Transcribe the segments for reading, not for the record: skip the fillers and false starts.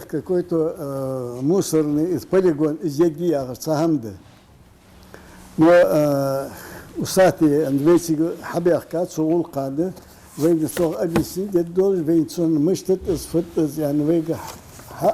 Какой-то мусорный из полигон из Ягия Сахамды. Но усатые английские хабиахкат соул кады, вейн сог абиси дедолж вейн сон мыштет из фут из янвейга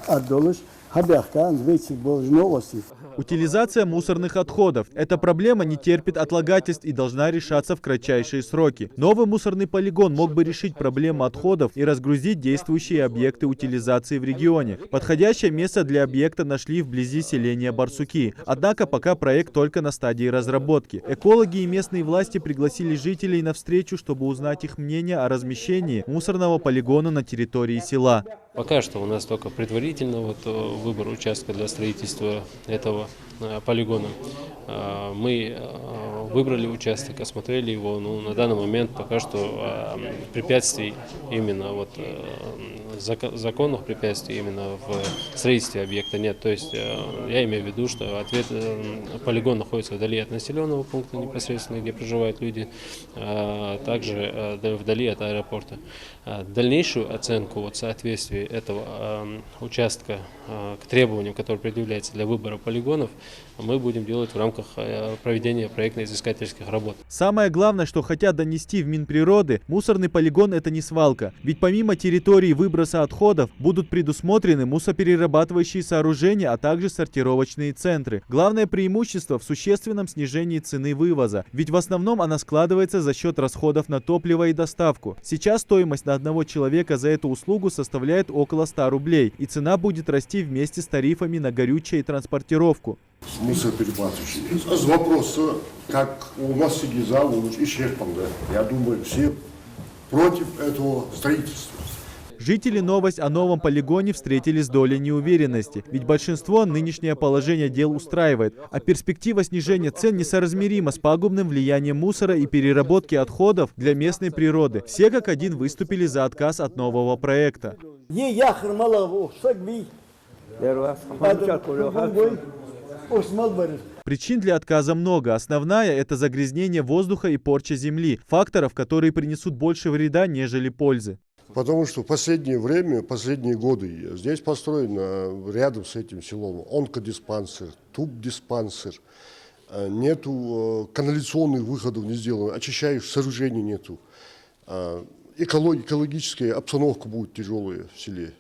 адолж хабиахкат английские должно оси. Утилизация мусорных отходов. Эта проблема не терпит отлагательств и должна решаться в кратчайшие сроки. Новый мусорный полигон мог бы решить проблему отходов и разгрузить действующие объекты утилизации в регионе. Подходящее место для объекта нашли вблизи селения Барсуки. Однако пока проект только на стадии разработки. Экологи и местные власти пригласили жителей на встречу, чтобы узнать их мнение о размещении мусорного полигона на территории села. Пока что у нас только предварительно выбор участка для строительства этого полигона. Мы выбрали участок, осмотрели его, но на данный момент пока что препятствий именно законных препятствий именно в строительстве объекта нет. То есть я имею в виду, что полигон находится вдали от населенного пункта непосредственно, где проживают люди, также вдали от аэропорта. Дальнейшую оценку соответствия этого участка к требованиям, которые предъявляются для выбора полигонов, мы будем делать в рамках проведения проектно-изыскательских работ. Самое главное, что хотят донести в Минприроды, мусорный полигон – это не свалка. Ведь помимо территории выброса отходов будут предусмотрены мусоперерабатывающие сооружения, а также сортировочные центры. Главное преимущество в существенном снижении цены вывоза. Ведь в основном она складывается за счет расходов на топливо и доставку. Сейчас стоимость на одного человека за эту услугу составляет около 100 рублей. И цена будет расти вместе с тарифами на горючее и транспортировку. Мусоперерабатывающий. Вопрос, как у нас завод исчерпан, да? Я думаю, все против этого строительства. Жители новость о новом полигоне встретили с долей неуверенности, ведь большинство нынешнее положение дел устраивает, а перспектива снижения цен несоразмерима с пагубным влиянием мусора и переработки отходов для местной природы. Все как один выступили за отказ от нового проекта. Причин для отказа много. Основная – это загрязнение воздуха и порча земли, факторов, которые принесут больше вреда, нежели пользы. Потому что в последнее время, последние годы здесь построено рядом с этим селом онкодиспансер, тубдиспансер, нету канализационных выходов не сделано, очищающих сооружений нету. Экологическая обстановка будет тяжелая в селе.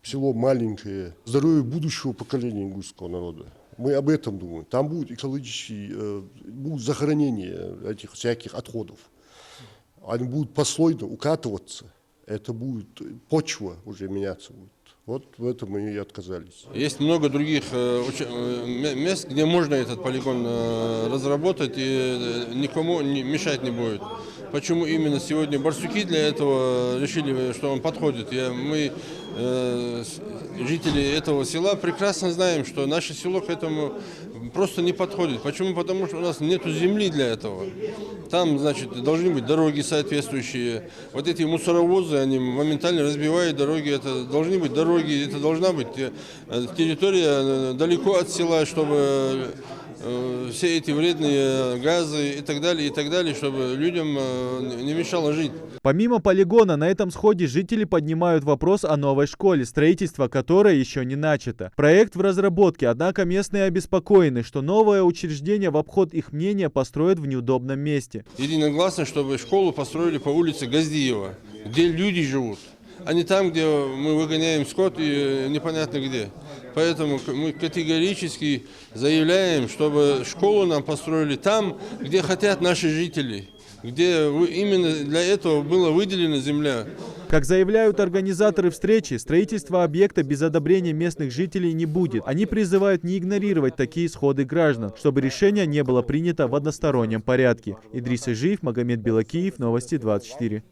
Село маленькое, здоровье будущего поколения ингушского народа. Мы об этом думаем. Там будет экологические, будет захоронение этих всяких отходов. Они будут послойно укатываться. Это будет почва уже меняться будет. Вот в этом мы и отказались. Есть много других мест, где можно этот полигон разработать и никому мешать не будет. Почему именно сегодня Барсуки для этого решили, что он подходит? Мы, жители этого села, прекрасно знаем, что наше село к этому просто не подходит. Почему? Потому что у нас нет земли для этого. Там, значит, должны быть дороги соответствующие. Вот эти мусоровозы, они моментально разбивают дороги. Это должны быть дороги, это должна быть территория далеко от села, чтобы все эти вредные газы и так далее, чтобы людям не мешало жить. Помимо полигона, на этом сходе жители поднимают вопрос о новой школе, строительство которой еще не начато. Проект в разработке, однако местные обеспокоены, что новое учреждение в обход их мнения построят в неудобном месте. Единогласно, чтобы школу построили по улице Газдиева, где люди живут, а не там, где мы выгоняем скот и непонятно где. Поэтому мы категорически заявляем, чтобы школу нам построили там, где хотят наши жители, где именно для этого была выделена земля. Как заявляют организаторы встречи, строительство объекта без одобрения местных жителей не будет. Они призывают не игнорировать такие сходы граждан, чтобы решение не было принято в одностороннем порядке. Идрис Ижиев, Магомед Белакиев, Новости 24.